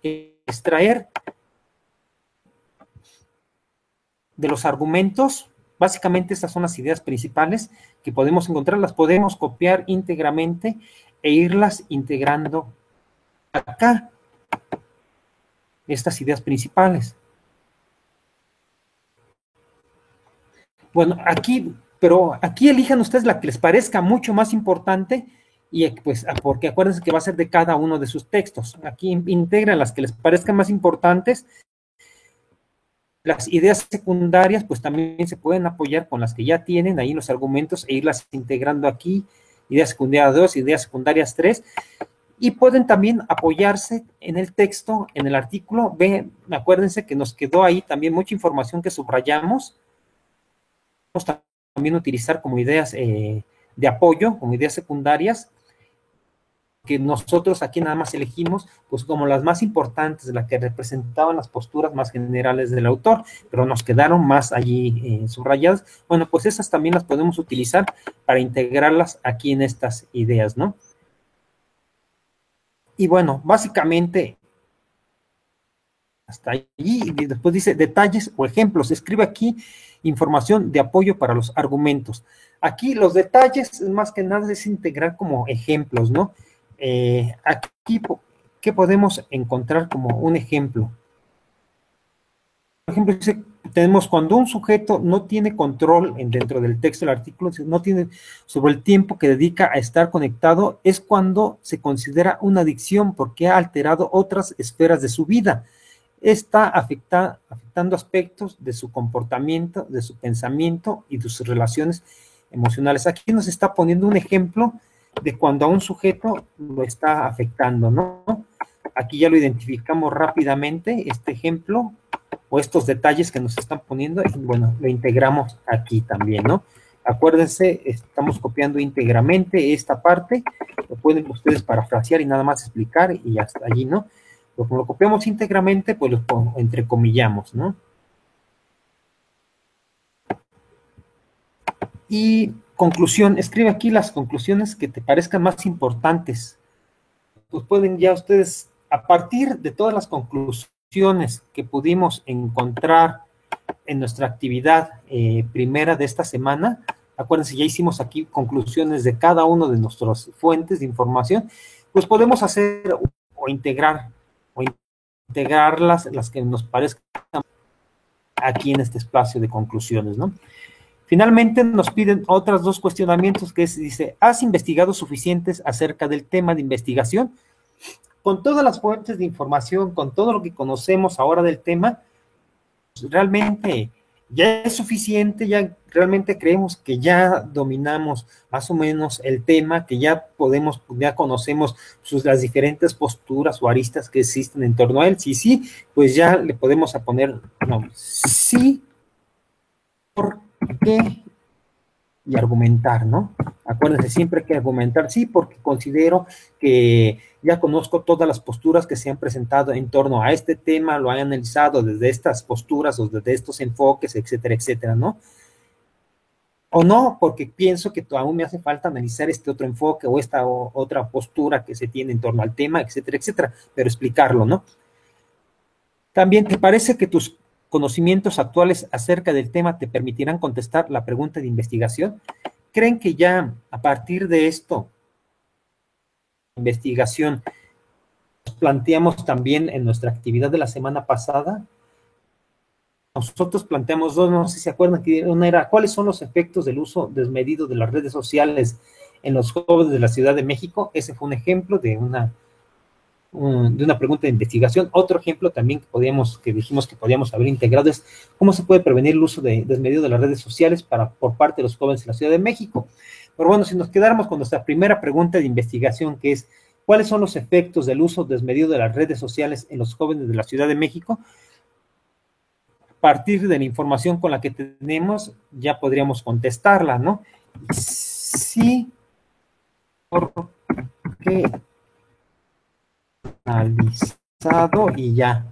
extraer de los argumentos, básicamente estas son las ideas principales que podemos encontrar, las podemos copiar íntegramente e irlas integrando acá, estas ideas principales. Bueno, pero aquí elijan ustedes la que les parezca mucho más importante, y pues, porque acuérdense que va a ser de cada uno de sus textos. Aquí integran las que les parezcan más importantes. Las ideas secundarias, pues también se pueden apoyar con las que ya tienen ahí los argumentos e irlas integrando aquí. Ideas secundarias 2, ideas secundarias 3. Y pueden también apoyarse en el texto, en el artículo. Acuérdense que nos quedó ahí también mucha información que subrayamos. También utilizar como ideas de apoyo, como ideas secundarias, que nosotros aquí nada más elegimos, pues como las más importantes, las que representaban las posturas más generales del autor, pero nos quedaron más allí subrayadas. Bueno, pues esas también las podemos utilizar para integrarlas aquí en estas ideas, ¿no? Y bueno, básicamente hasta allí, y después dice detalles o ejemplos. Escribe aquí información de apoyo para los argumentos. Aquí los detalles, más que nada, es integrar como ejemplos, ¿no? Aquí, ¿qué podemos encontrar como un ejemplo? Por ejemplo, dice, tenemos cuando un sujeto no tiene control dentro del texto del artículo, no tiene sobre el tiempo que dedica a estar conectado, es cuando se considera una adicción porque ha alterado otras esferas de su vida. Está afectando aspectos de su comportamiento, de su pensamiento y de sus relaciones emocionales. Aquí nos está poniendo un ejemplo de cuando a un sujeto lo está afectando, ¿no? Aquí ya lo identificamos rápidamente, este ejemplo, o estos detalles que nos están poniendo, y bueno, lo integramos aquí también, ¿no? Acuérdense, estamos copiando íntegramente esta parte, lo pueden ustedes parafrasear y nada más explicar, y hasta allí, ¿no? Pero como lo copiamos íntegramente, pues lo entrecomillamos, ¿no? Y conclusión, escribe aquí las conclusiones que te parezcan más importantes. Pues pueden ya ustedes, a partir de todas las conclusiones que pudimos encontrar en nuestra actividad primera de esta semana, acuérdense, ya hicimos aquí conclusiones de cada uno de nuestras fuentes de información, pues podemos hacer o integrarlas, las que nos parezcan aquí en este espacio de conclusiones, ¿no? Finalmente nos piden otros dos cuestionamientos que dice, ¿has investigado suficientes acerca del tema de investigación? Con todas las fuentes de información, con todo lo que conocemos ahora del tema, realmente ya es suficiente, ya realmente creemos que ya dominamos más o menos el tema, que ya conocemos las diferentes posturas o aristas que existen en torno a él. Si sí, pues ya le podemos poner, no, sí, ¿por qué? Y argumentar, ¿no? Acuérdense, siempre hay que argumentar, sí, porque considero que ya conozco todas las posturas que se han presentado en torno a este tema, lo han analizado desde estas posturas o desde estos enfoques, etcétera, etcétera, ¿no? O no, porque pienso que aún me hace falta analizar este otro enfoque o esta otra postura que se tiene en torno al tema, etcétera, etcétera, pero explicarlo, ¿no? También, ¿te parece que tus conocimientos actuales acerca del tema te permitirán contestar la pregunta de investigación? ¿Creen que ya a partir de esto, investigación, planteamos también en nuestra actividad de la semana pasada? Nosotros planteamos dos, no sé si se acuerdan, que una era, ¿cuáles son los efectos del uso desmedido de las redes sociales en los jóvenes de la Ciudad de México? Ese fue un ejemplo de una pregunta de investigación. Otro ejemplo también que dijimos que podíamos haber integrado es cómo se puede prevenir el uso desmedido de las redes sociales por parte de los jóvenes de la Ciudad de México. Pero bueno, si nos quedáramos con nuestra primera pregunta de investigación, que es ¿cuáles son los efectos del uso desmedido de las redes sociales en los jóvenes de la Ciudad de México? A partir de la información con la que tenemos, ya podríamos contestarla, ¿no? Sí, porque analizado y ya.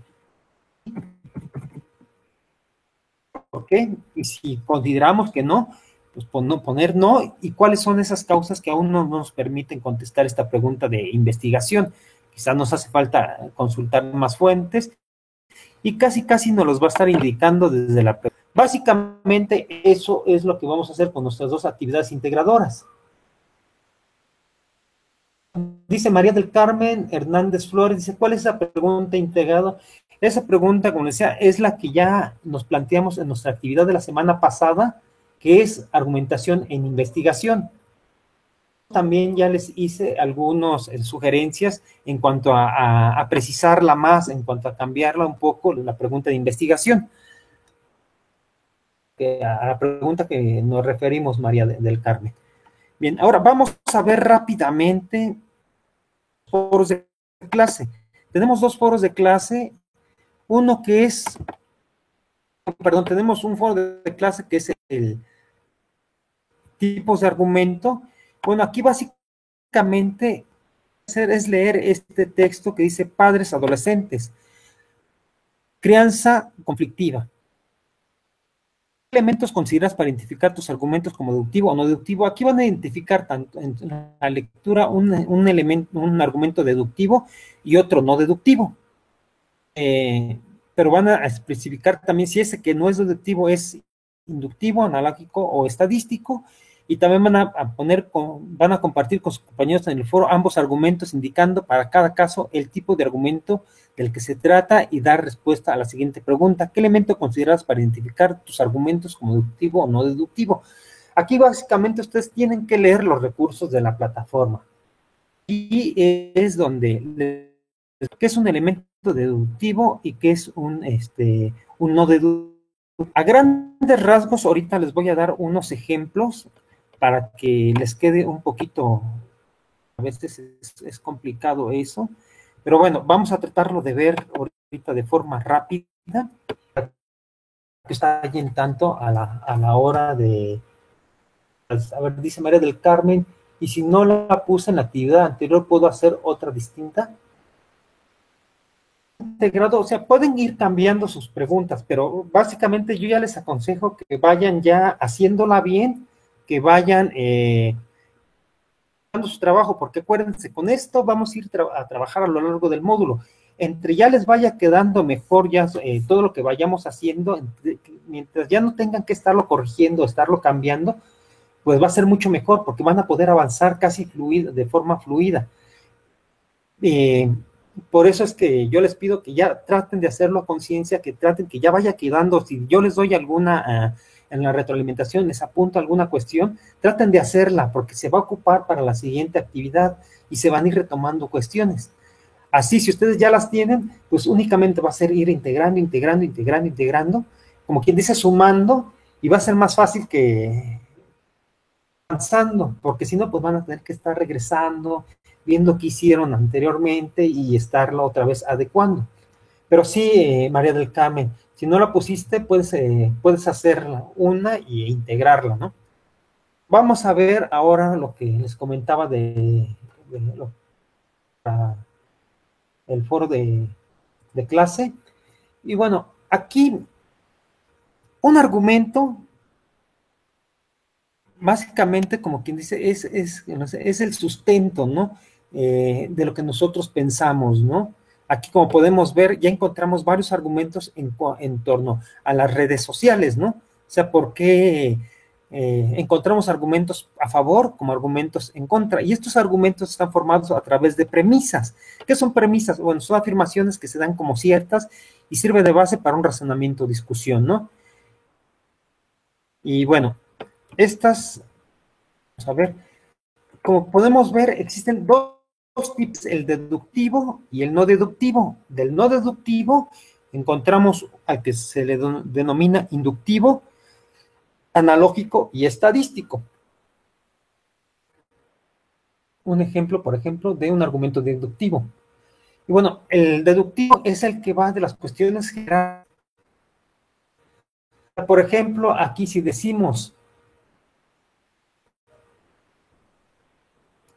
¿Por qué? Y si consideramos que no, pues poner no, y cuáles son esas causas que aún no nos permiten contestar esta pregunta de investigación. Quizás nos hace falta consultar más fuentes y casi nos los va a estar indicando desde la pregunta. Básicamente eso es lo que vamos a hacer con nuestras dos actividades integradoras. Dice María del Carmen Hernández Flores, dice, ¿cuál es esa pregunta integrada? Esa pregunta, como decía, es la que ya nos planteamos en nuestra actividad de la semana pasada, que es argumentación en investigación. También ya les hice algunas sugerencias en cuanto a precisarla más, en cuanto a cambiarla un poco, la pregunta de investigación. A la pregunta que nos referimos, María del Carmen. Bien, ahora vamos a ver rápidamente foros de clase. Tenemos dos foros de clase. Uno que es, tenemos un foro de clase que es el tipos de argumento. Bueno, aquí básicamente es leer este texto que dice padres adolescentes, crianza conflictiva. ¿Qué elementos consideras para identificar tus argumentos como deductivo o no deductivo? Aquí van a identificar tanto en la lectura un argumento deductivo y otro no deductivo. Pero van a especificar también si ese que no es deductivo es inductivo, analógico o estadístico, y también van a compartir con sus compañeros en el foro ambos argumentos, indicando para cada caso el tipo de argumento del que se trata y dar respuesta a la siguiente pregunta: ¿qué elemento consideras para identificar tus argumentos como deductivo o no deductivo? Aquí básicamente ustedes tienen que leer los recursos de la plataforma, y es donde qué es un elemento deductivo y qué es un no deductivo. A grandes rasgos, ahorita les voy a dar unos ejemplos para que les quede un poquito, a veces es complicado eso, pero bueno, vamos a tratarlo de ver ahorita de forma rápida, que está allí en tanto a la hora de, a ver, dice María del Carmen, y si no la puse en la actividad anterior, ¿puedo hacer otra distinta? Integrado, o sea, pueden ir cambiando sus preguntas, pero básicamente yo ya les aconsejo que vayan ya haciéndola bien, que vayan dando su trabajo, porque acuérdense, con esto vamos a ir a trabajar a lo largo del módulo. Entre ya les vaya quedando mejor ya todo lo que vayamos haciendo, mientras ya no tengan que estarlo corrigiendo, estarlo cambiando, pues va a ser mucho mejor, porque van a poder avanzar casi de forma fluida. Por eso es que yo les pido que ya traten de hacerlo a conciencia, que traten que ya vaya quedando, si yo les doy alguna, en la retroalimentación, les apunto alguna cuestión, traten de hacerla, porque se va a ocupar para la siguiente actividad y se van a ir retomando cuestiones. Así, si ustedes ya las tienen, pues únicamente va a ser ir integrando, integrando, integrando, integrando, como quien dice, sumando, y va a ser más fácil que avanzando, porque si no, pues van a tener que estar regresando, viendo qué hicieron anteriormente y estarlo otra vez adecuando. Pero sí, María del Carmen, si no la pusiste, puedes hacerla una y integrarla, ¿no? Vamos a ver ahora lo que les comentaba de el foro de clase. Y bueno, aquí un argumento, básicamente, como quien dice, es el sustento, ¿no? De lo que nosotros pensamos, ¿no? Aquí, como podemos ver, ya encontramos varios argumentos en torno a las redes sociales, ¿no? O sea, ¿por qué encontramos argumentos a favor como argumentos en contra? Y estos argumentos están formados a través de premisas. ¿Qué son premisas? Bueno, son afirmaciones que se dan como ciertas y sirve de base para un razonamiento o discusión, ¿no? Y bueno, estas, vamos a ver, como podemos ver, existen dos tipos, el deductivo y el no deductivo. Del no deductivo encontramos al que se le denomina inductivo, analógico y estadístico. Un ejemplo, por ejemplo, de un argumento deductivo. Y bueno, el deductivo es el que va de las cuestiones generales. Por ejemplo, aquí si decimos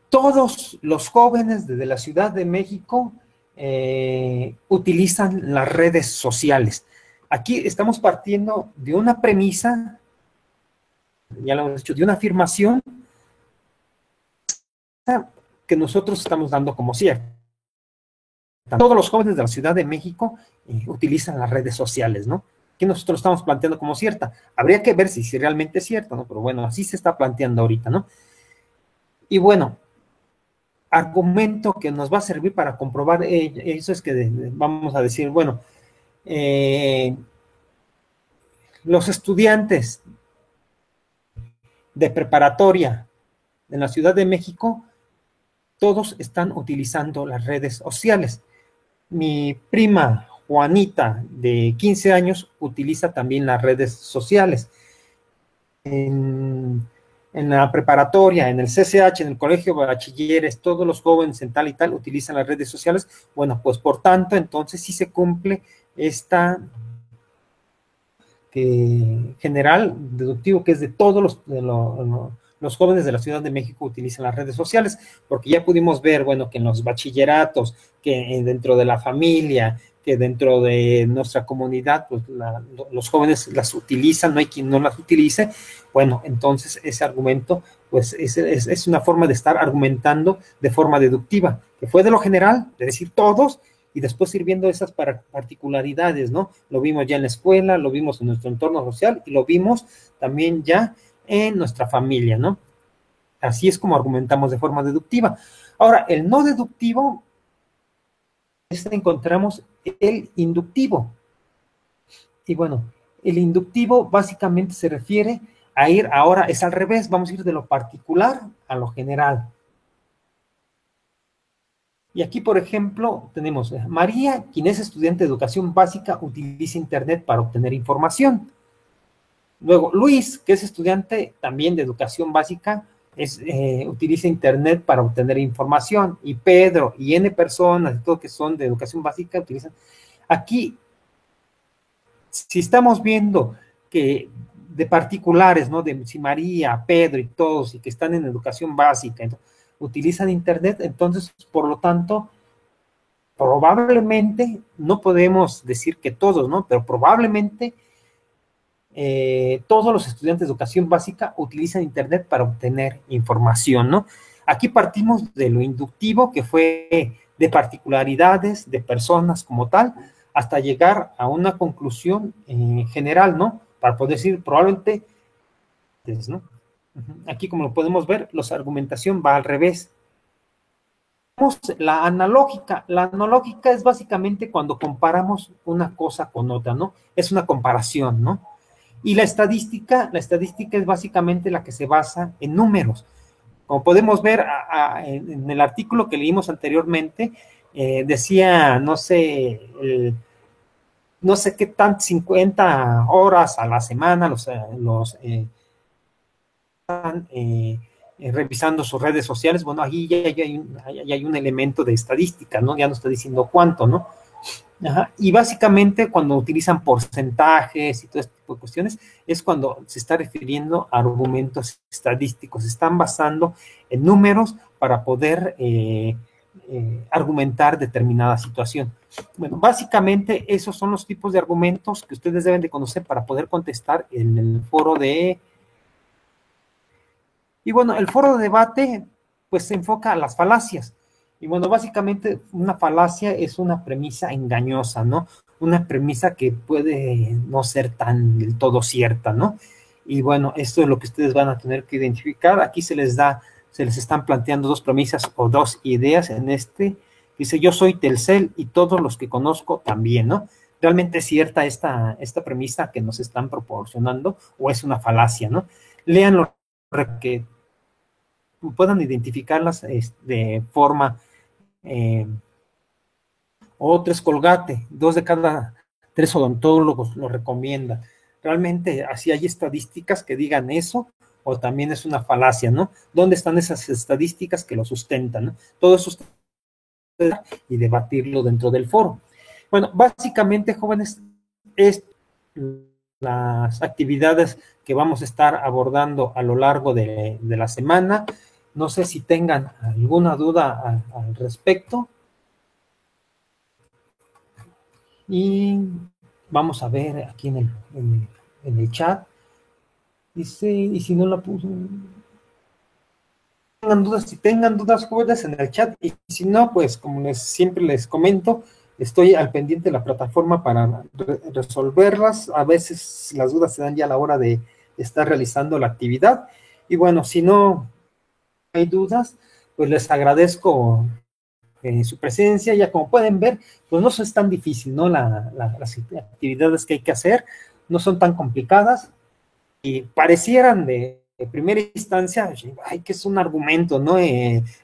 todos los jóvenes desde la Ciudad de México utilizan las redes sociales. Aquí estamos partiendo de una premisa, ya lo hemos dicho, de una afirmación que nosotros estamos dando como cierta. Todos los jóvenes de la Ciudad de México utilizan las redes sociales, ¿no? Que nosotros estamos planteando como cierta. Habría que ver si realmente es cierto, ¿no? Pero bueno, así se está planteando ahorita, ¿no? Y bueno, argumento que nos va a servir para comprobar eso es que vamos a decir, bueno, los estudiantes de preparatoria en la Ciudad de México, todos están utilizando las redes sociales. Mi prima Juanita, de 15 años, utiliza también las redes sociales. En la preparatoria, en el CCH, en el colegio de bachilleres, todos los jóvenes en tal y tal utilizan las redes sociales. Bueno, pues por tanto, entonces sí se cumple esta general deductivo, que es de todos los jóvenes de la Ciudad de México utilizan las redes sociales, porque ya pudimos ver, bueno, que en los bachilleratos, que dentro de la familia, que dentro de nuestra comunidad, pues los jóvenes las utilizan, no hay quien no las utilice. Bueno, entonces ese argumento, pues es una forma de estar argumentando de forma deductiva, que fue de lo general, de decir todos, y después ir viendo esas particularidades, ¿no? Lo vimos ya en la escuela, lo vimos en nuestro entorno social y lo vimos también ya en nuestra familia, ¿no? Así es como argumentamos de forma deductiva. Ahora, el no deductivo, encontramos el inductivo. Y bueno, el inductivo básicamente se refiere a ir, ahora es al revés, vamos a ir de lo particular a lo general. Y aquí, por ejemplo, tenemos María, quien es estudiante de educación básica, utiliza Internet para obtener información. Luego, Luis, que es estudiante también de educación básica, utiliza Internet para obtener información. Y Pedro y N personas, todo que son de educación básica, utilizan. Aquí, si estamos viendo que de particulares, ¿no? De si María, Pedro y todos, y que están en educación básica, entonces, utilizan Internet, entonces, por lo tanto, probablemente, no podemos decir que todos, ¿no? Pero probablemente todos los estudiantes de educación básica utilizan Internet para obtener información, ¿no? Aquí partimos de lo inductivo, que fue de particularidades, de personas como tal, hasta llegar a una conclusión general, ¿no? Para poder decir probablemente, ¿no? Aquí, como lo podemos ver, la argumentación va al revés. La analógica. La analógica es básicamente cuando comparamos una cosa con otra, ¿no? Es una comparación, ¿no? Y la estadística es básicamente la que se basa en números. Como podemos ver en el artículo que leímos anteriormente, decía, no sé, no sé qué tan 50 horas a la semana están revisando sus redes sociales. Bueno, aquí ya hay un elemento de estadística, ¿no? Ya no está diciendo cuánto, ¿no? Ajá. Y básicamente cuando utilizan porcentajes y todo este tipo de cuestiones, es cuando se está refiriendo a argumentos estadísticos, se están basando en números para poder argumentar determinada situación. Bueno, básicamente esos son los tipos de argumentos que ustedes deben de conocer para poder contestar en el foro de... Y bueno, el foro de debate pues se enfoca a las falacias. Y bueno, básicamente una falacia es una premisa engañosa, ¿no? Una premisa que puede no ser tan del todo cierta, ¿no? Y bueno, esto es lo que ustedes van a tener que identificar. Aquí se les están planteando dos premisas o dos ideas en este. Dice, yo soy Telcel y todos los que conozco también, ¿no? ¿Realmente es cierta esta premisa que nos están proporcionando o es una falacia, ¿no? Léanlo que puedan identificarlas de forma o tres Colgate, 2 de cada 3 odontólogos lo recomiendan. Realmente así hay estadísticas que digan eso o también es una falacia, ¿no? ¿Dónde están esas estadísticas que lo sustentan, ¿no? Todo eso y debatirlo dentro del foro. Bueno, básicamente, jóvenes, es las actividades que vamos a estar abordando a lo largo de la semana. No sé si tengan alguna duda al respecto. Y vamos a ver aquí en el chat. Dice, y si no la puso, si tengan dudas, jóvenes, en el chat. Y si no, pues como siempre les comento, estoy al pendiente de la plataforma para resolverlas. A veces las dudas se dan ya a la hora de estar realizando la actividad. Y bueno, si no hay dudas, pues les agradezco su presencia. Ya como pueden ver, pues no es tan difícil, ¿no? Las actividades que hay que hacer no son tan complicadas y parecieran de primera instancia, ay, que es un argumento, ¿no?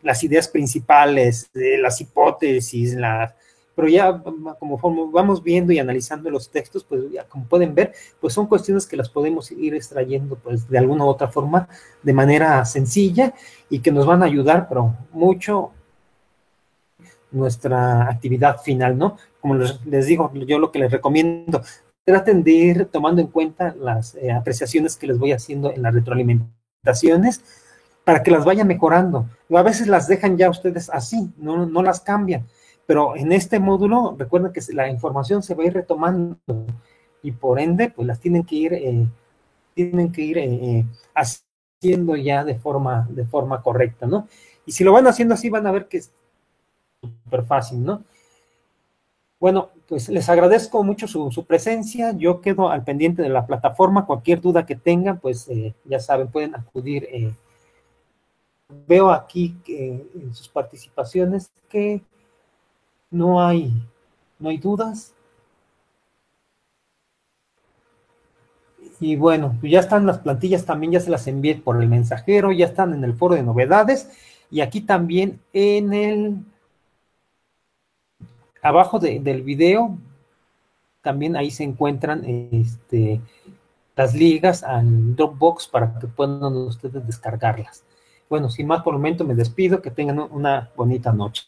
Las ideas principales, las hipótesis, pero ya como vamos viendo y analizando los textos, pues ya como pueden ver, pues son cuestiones que las podemos ir extrayendo pues de alguna u otra forma, de manera sencilla y que nos van a ayudar, pero mucho nuestra actividad final, ¿no? Como les digo, yo lo que les recomiendo, traten de ir tomando en cuenta las apreciaciones que les voy haciendo en las retroalimentaciones para que las vayan mejorando. A veces las dejan ya ustedes así, no las cambian, pero en este módulo recuerden que la información se va a ir retomando y por ende, pues las tienen que ir haciendo ya de forma correcta, ¿no? Y si lo van haciendo así, van a ver que súper fácil, ¿no? Bueno, pues les agradezco mucho su presencia. Yo quedo al pendiente de la plataforma. Cualquier duda que tengan, pues ya saben, pueden acudir. Veo aquí que en sus participaciones que no hay dudas. Y bueno, pues ya están las plantillas, también ya se las envié por el mensajero, ya están en el foro de novedades y aquí también abajo del video, también ahí se encuentran las ligas al Dropbox para que puedan ustedes descargarlas. Bueno, sin más por el momento me despido, que tengan una bonita noche.